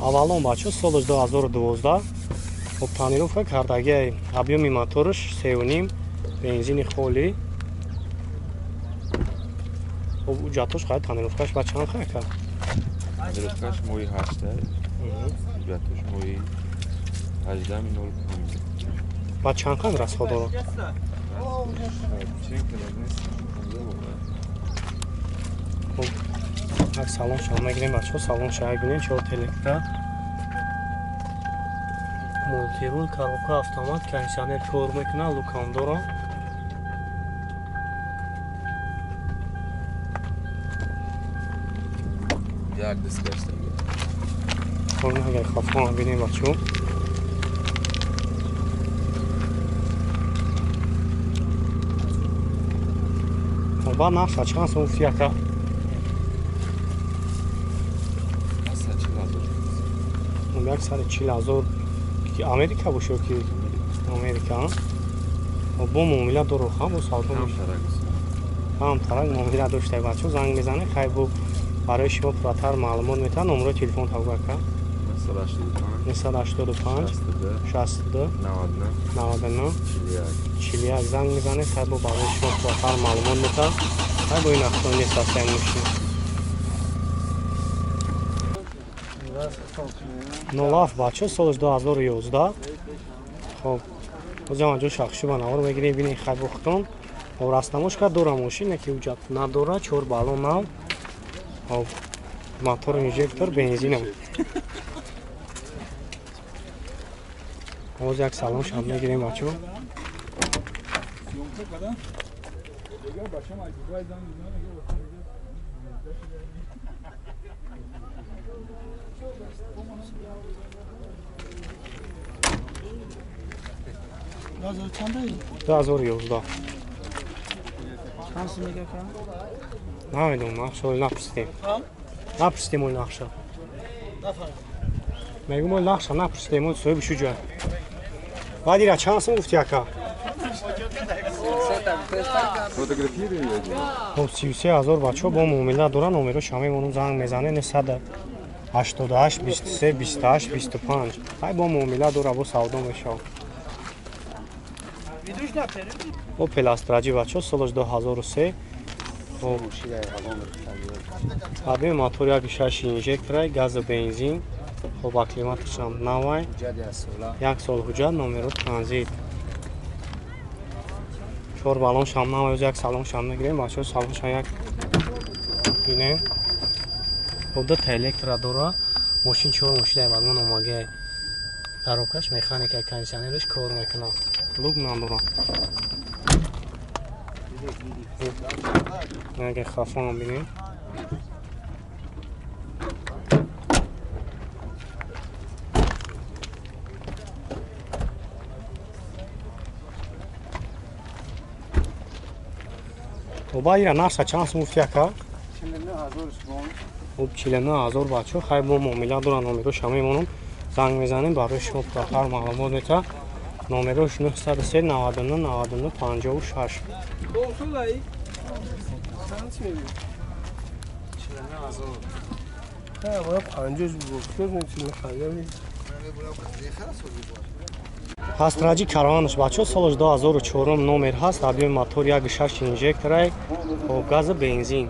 Аввалон бачо соли 2012 тонировка кардагии объёми мотораш 3.5 бензини холӣ ҷатош қайд тонировкаш ба чанд хай кард? Тонировкаш моҳи 8 ҷатош моҳи 18.05 ба чанд хай расход дорад? Як салон шама мегирем бачо салон шама бинем 4 электро мултирул коробка автомат кондиционер кор мекунад лукам дорад як дискаштаги ҳонаги хафон бинем бачо ба нақша чанд сум фияка 140,000 Америка бошад ки Америка бо муомила дору хам бо савдо ҳам тарак муомила дошта бачо занг мезанед хай бо барои шумо пурратар маълумот метавонад номеро телефон тавга кард 985 62 99 41 занг мезанед хай бо барои шумо пурратар маълумот метавонад хай бо ин автомобили састаи мошин 07 бачо соли 2011 хоб озама ҷо шахши ба навор мегирем бинем хай бохтон раснамошка дора мошине ки ҳуҷҷат надора 4 балон нав мотор инжектор бензинам ҳоз як салон шам мегирем бачо چند 2011 چند سال میگه که؟ نمیدونم نقشه ولی نپرسیدیم اون نقشه میگم اون نقشه نپرسیدیم اون صاحب شو جا بعدی را چند سال گفتی اکا خب 33,000 بچه با معامله دارن نمره شامی منو زنگ میزنه نصد 88 23 28 25 های با معامله داره با سودا میشه Opel Astra бачо соли 2003 ҳабе мотор 1.6 инжектора газу бензин хоб аклиматаш ҳам навай 1 сол ҳуҷҷат номеро транзит 4 балон шам навай оз як салон шам мегирем бачо салон шам як бинем хоб 2 электро дора мошин 4 мошинаи вагон омагаи коробкаш механика кондиционераш кор мекунад лук надора яке хафон бинем оба ира наша чанд сум гуфти ака 49,000 бачо хай бо муомила дора номеро шама мемонам занг мезанем барои шумо пурратар маълумот метавонад номерош 903 99 99 56 Ҳастраҷи караванаш бачо соли 2004 номер ҳаст объёми мотор 1.6 инжектора бо газу бензин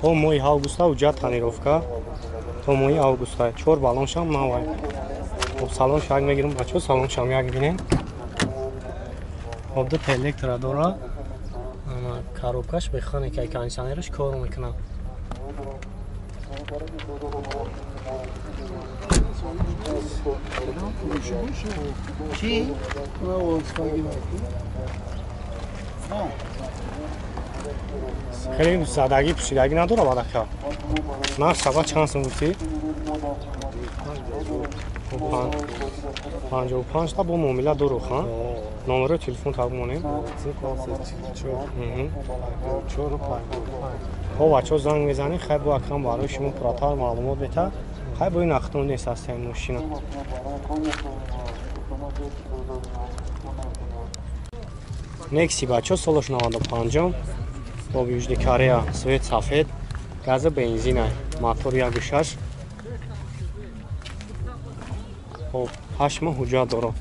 то моҳи августа ҳуҷҷат тонировка то моҳи августа 4 балоншам навай салон шак мегирем бачо салон шам як бинем хоб 2 электро дора коробкаш механика кондиционераш кор мекунад چی؟ خیلی زدگی پوشیدگی نداره بادکا. من سبا چند سن گفتی؟ 55 تا با معامله دو روخان. نمره تلفن تابونیم. خب بچه‌ها زنگ میزنید خیلی با اکرام برای شما پراتر معلومات بده. خیلی با این اختون نیست از این ماشین. نکسی بچه‌ها سالش 95 با وجود کاریا سویت سفید گاز بنزین موتور 1.6 خب 8 ماه حجت داره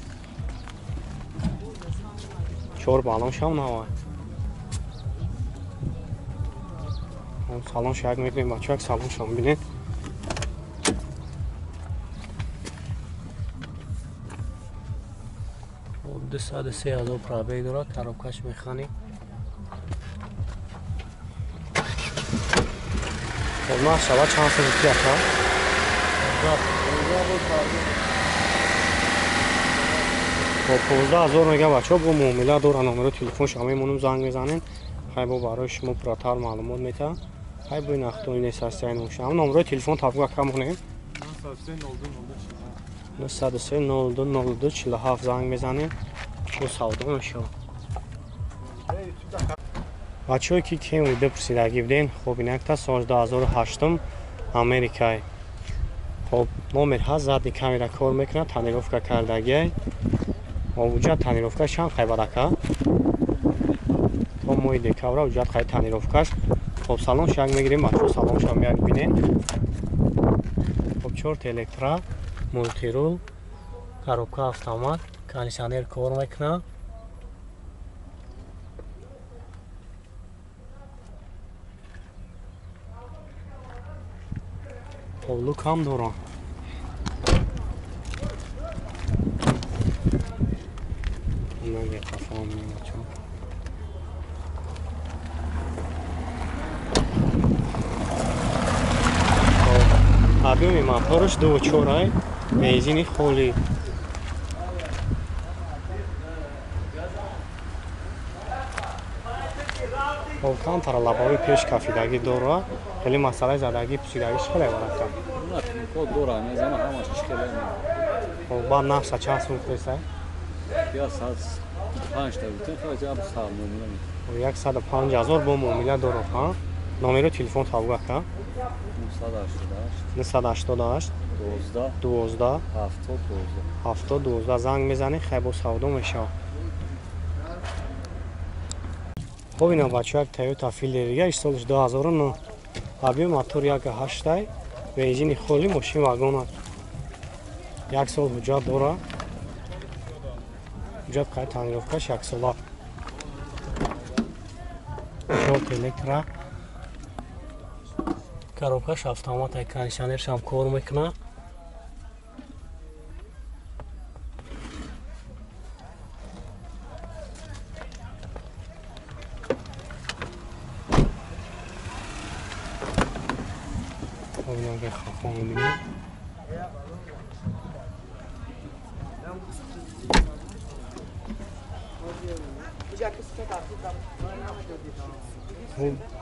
4 بالانش هم نواه سالانش یک میبینیم بچه یک سالانش هم بینید خب 203,000 پرابه داره ترابکش میخانی خب نه شبا چند سویتی اکرام خب 15,000 میگه بچه ها با معامله داره نمره تلفن شما میمونم زنگ میزنین خیلی با برای شما پراتر معلومات میده خیلی با این اختونی نیست هستی این شما نمره تلفن تابگاه کم کنیم 903 02 زنگ میزنین و سودا میشه بچه که کم ویده پرسیدگی بدین خب این اکتا سال 2008 امریکای خب نومر هست زدی کامیرا کار میکنه تانیروفکا کردگی وجود تانیروفکاش هم خیلی بدکه تا موی دیکابرا وجود خیلی تانیروفکاش خب سالونش یک میگیریم بچه سالونش هم یک بینین خب چورت الکترا مولتیرول کاروبکا автомат کاندیشنر کار میکنه خب لوک هم داره نگه قفا هم نگه چون объёми мотораш 2.4 бензини холӣ خب камтара лабаҳои пеш кафидагӣ дора хеле масъалаи задагӣ пӯшидагиш хеле барака خب баъд нақша чанд сум фурестай 105,000 бо муомила дорад ҳа номери телефон табгах ка 988 12 70 занг мезани хайбо савдо мешав خب اینا بچه یک تویوتا فیلدر دیگه سالش 2009 объем мотор 1.8 бензини холи мошин вагон аст یک سال حجت داره حجت قید تانیروفکاش یک ساله شورت الکترا коробкаш автомат кондиционерш ҳам кор мекунад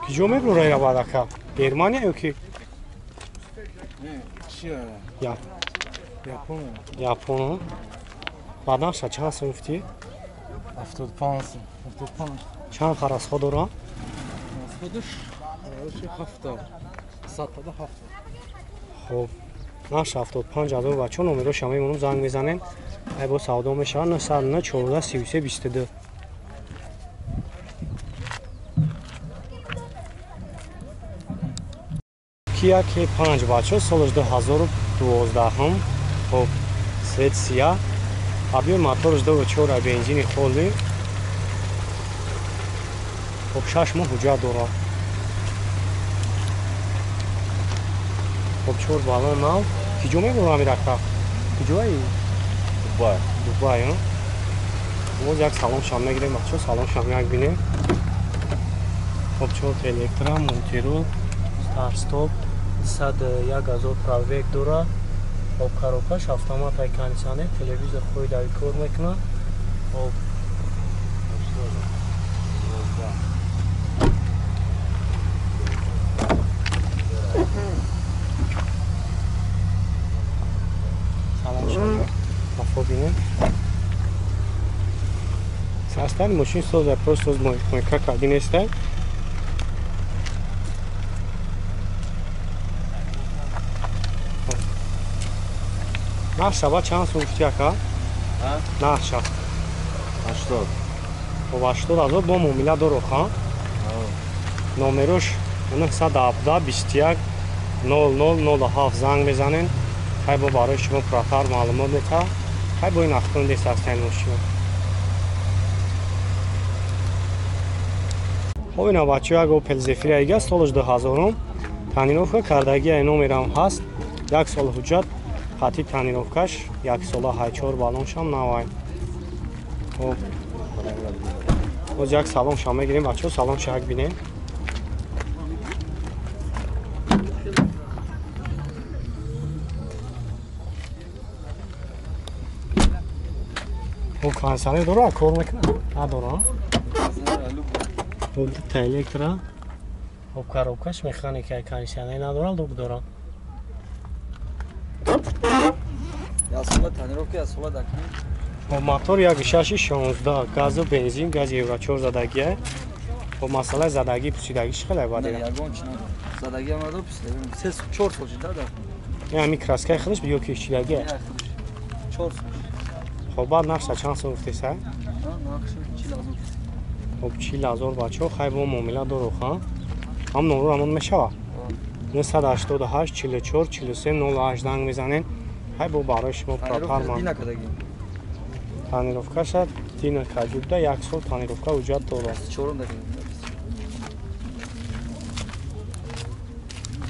киҷо мебурай равадака германия ё ки япон баднақша чанд сум гуфтӣ 75 чанд қарасҳо дора хуб нақша 75,000 бачо номеро шама имонум занг мезанем ай бо савдо мешавад 9 14 33 22 Kia K5 бачо солаш 2012 хуб свет сия объем моторш 2.4 бензини холи хуб 6 моҳ ҳуҷҷат дорад хуб 4 балон нав киҷо мебурам ирака киҷои дубай боз як салоншам мегирем бачо салоншам як бинем хуб 4 электра мултирул старт стоп 101,000 пробег дора. Коробкаш автомат кондиционер, телевизор хӯйдави кор мекунад. Салом шумо. Афобинем. Состав машин соза просто мой как один есть. Нашава чанд суфтияка? Наша. А что? Ва 80,000 бо муомила дорад, ха? Номерош 917 21 0007 занг мезанен. Хай бо барои шумо пурратар маълумот метавад. Хай бо ин ахтон дестастаи мошин. Хоб ина бачаҳо як Opel Zafira ига солаш 2000 танировка кардагия номерам ҳаст. 1 сол ҳуҷҷат хати танировкаш 1 сола ҳайчор балоншам навай. Хоб боз як салоншам мегирем бачаҳо салонша як бинем. Хоб кондиционер дора кор мекунад? Надора. Хоб та электра. Хоб коробкаш механика кондиционер надора, лук дора. Я сола танировка, я сола дакни. Мотор 1.616 газу бензин газ евро 4 задагия. Масъалаи задагӣ пусидагиш хеле бад. Ягон чина. Задагия мадо пусидагӣ. 3-4 сол шуда да. Ями краскаи худаш биё кишидагия. 4 сол. Хоб баъд нақша чанд сом гуфтеса? Нақша 40,000. Хоб 40,000 бачаҳо хай бо муомила дорӯ ха. Ҳам номро ҳамон мешавад. 988 44 43 08 занг мезанен. Хай бо барои шумо пурратар ман. Дина кадаги. Танировкаша Дина Каҷубда 1 сол танировка ҳуҷҷат дорад. 4 дакни.